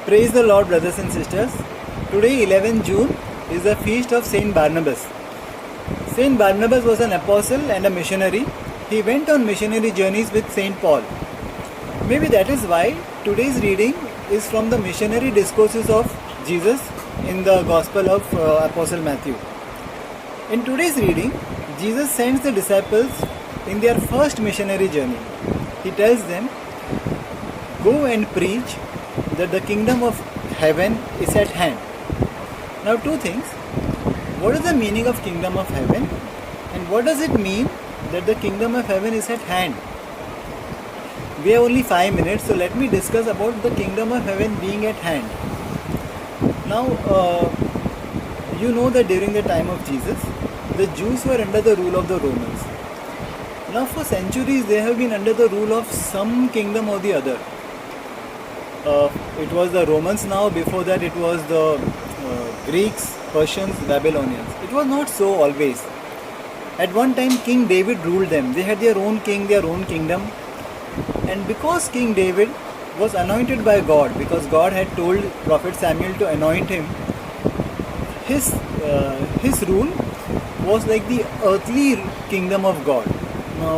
Praise the Lord, brothers and sisters. Today, 11th June, is the feast of Saint Barnabas. Saint Barnabas was an apostle and a missionary. He went on missionary journeys with Saint Paul. Maybe that is why today's reading is from the missionary discourses of Jesus in the Gospel of Apostle Matthew. In today's reading, Jesus sends the disciples in their first missionary journey. He tells them, "Go and preach that the kingdom of heaven is at hand." Now, two things. What is the meaning of kingdom of heaven? And what does it mean that the kingdom of heaven is at hand? We have only 5 minutes, so let me discuss about the kingdom of heaven being at hand. Now, you know that during the time of Jesus, the Jews were under the rule of the Romans. Now, for centuries, they have been under the rule of some kingdom or the other. It was the Romans now, before that it was the Greeks, Persians, Babylonians. It was not so always. At one time King David ruled them. They had their own king, their own kingdom. And because King David was anointed by God, because God had told Prophet Samuel to anoint him, his rule was like the earthly kingdom of God. Now,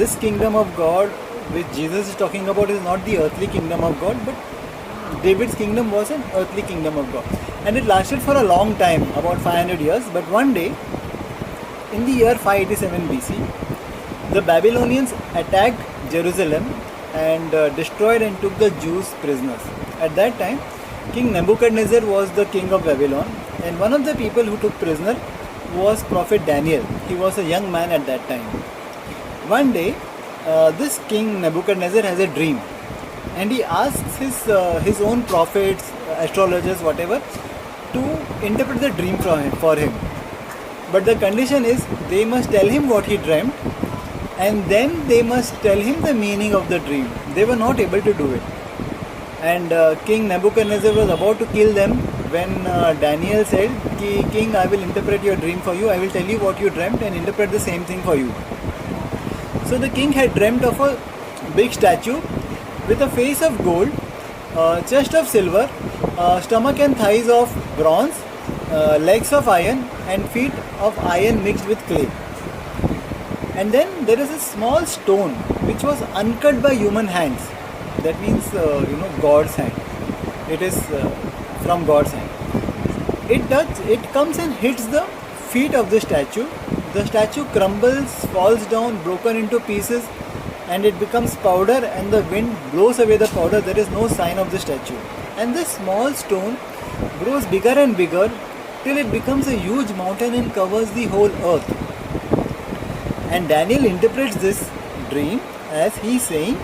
this kingdom of God which Jesus is talking about is not the earthly kingdom of God, but David's kingdom was an earthly kingdom of God. And it lasted for a long time, about 500 years. But one day, in the year 587 BC, the Babylonians attacked Jerusalem and destroyed and took the Jews prisoners. At that time, King Nebuchadnezzar was the king of Babylon, and one of the people who took prisoner was Prophet Daniel. He was a young man at that time. One day, this king Nebuchadnezzar has a dream, and he asks his own prophets, astrologers, whatever, to interpret the dream for him. But the condition is they must tell him what he dreamt, and then they must tell him the meaning of the dream. They were not able to do it. And King Nebuchadnezzar was about to kill them when Daniel said, "King, I will interpret your dream for you. I will tell you what you dreamt and interpret the same thing for you." So the king had dreamt of a big statue with a face of gold, chest of silver, stomach and thighs of bronze, legs of iron, and feet of iron mixed with clay. And then there is a small stone which was uncut by human hands. That means, God's hand. It is from God's hand. It comes and hits the feet of the statue. The statue crumbles, falls down, broken into pieces, and it becomes powder, and the wind blows away the powder. There is no sign of the statue. And this small stone grows bigger and bigger till it becomes a huge mountain and covers the whole earth. And Daniel interprets this dream as he saying,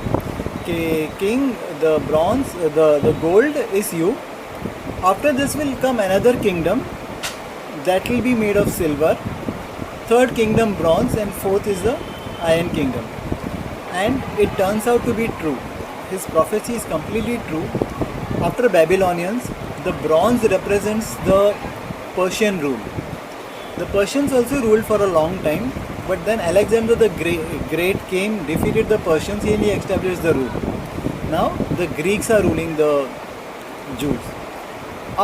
"King, the bronze, the gold is you. After this will come another kingdom that will be made of silver. Third kingdom bronze, and fourth is the iron kingdom." And it turns out to be true. His prophecy is completely true. After Babylonians, the bronze represents the Persian rule. The Persians also ruled for a long time, but then Alexander the Great came, defeated the Persians, and he established the rule. Now the Greeks are ruling the Jews.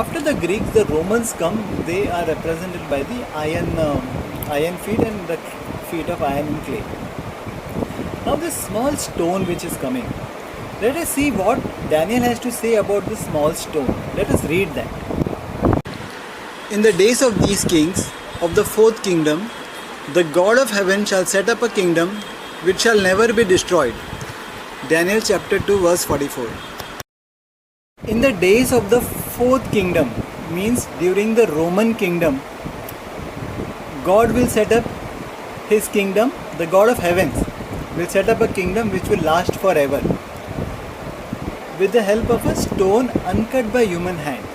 After the Greeks, the Romans come. They are represented by the iron feet and the feet of iron and clay. Now this small stone which is coming, let us see what Daniel has to say about this small stone. Let us read that. "In the days of these kings of the fourth kingdom, the God of heaven shall set up a kingdom which shall never be destroyed." Daniel chapter 2 verse 44. In the days of the fourth kingdom means during the Roman kingdom, God will set up his kingdom. The God of heavens will set up a kingdom which will last forever with the help of a stone uncut by human hands.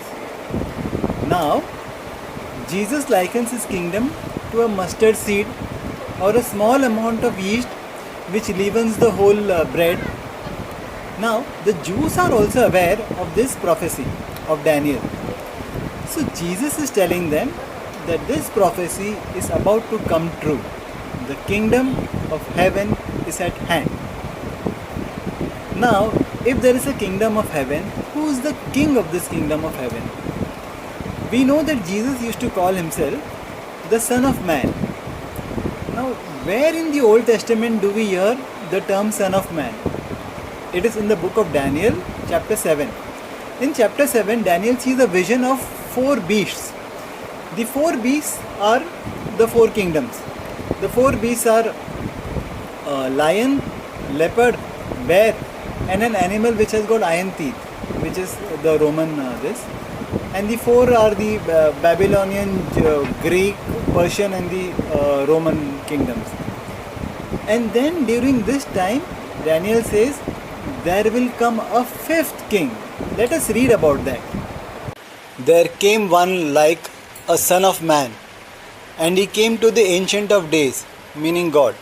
Now, Jesus likens his kingdom to a mustard seed or a small amount of yeast which leavens the whole bread. Now, the Jews are also aware of this prophecy of Daniel. So, Jesus is telling them that this prophecy is about to come true. The kingdom of heaven is at hand. Now, if there is a kingdom of heaven, who who is the king of this kingdom of heaven. We know that Jesus used to call himself the Son of Man. Now, where in the Old Testament do we hear the term Son of Man? It is in the book of Daniel, chapter 7. In chapter 7, Daniel sees a vision of 4 beasts. The 4 beasts are the 4 kingdoms. The 4 beasts are lion, leopard, bear, and an animal which has got iron teeth, which is the Roman this. And the 4 are the Babylonian, Greek, Persian, and the Roman kingdoms. And then during this time, Daniel says, there will come a 5th king. Let us read about that. There came one like a son of man, and he came to the Ancient of Days, meaning God,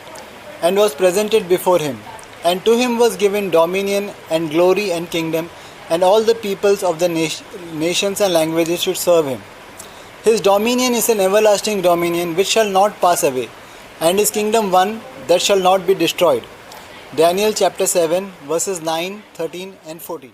and was presented before him. And to him was given dominion and glory and kingdom, and all the peoples of the nations and languages should serve him. His dominion is an everlasting dominion which shall not pass away, and his kingdom one that shall not be destroyed. Daniel chapter 7 verses 9, 13 and 14.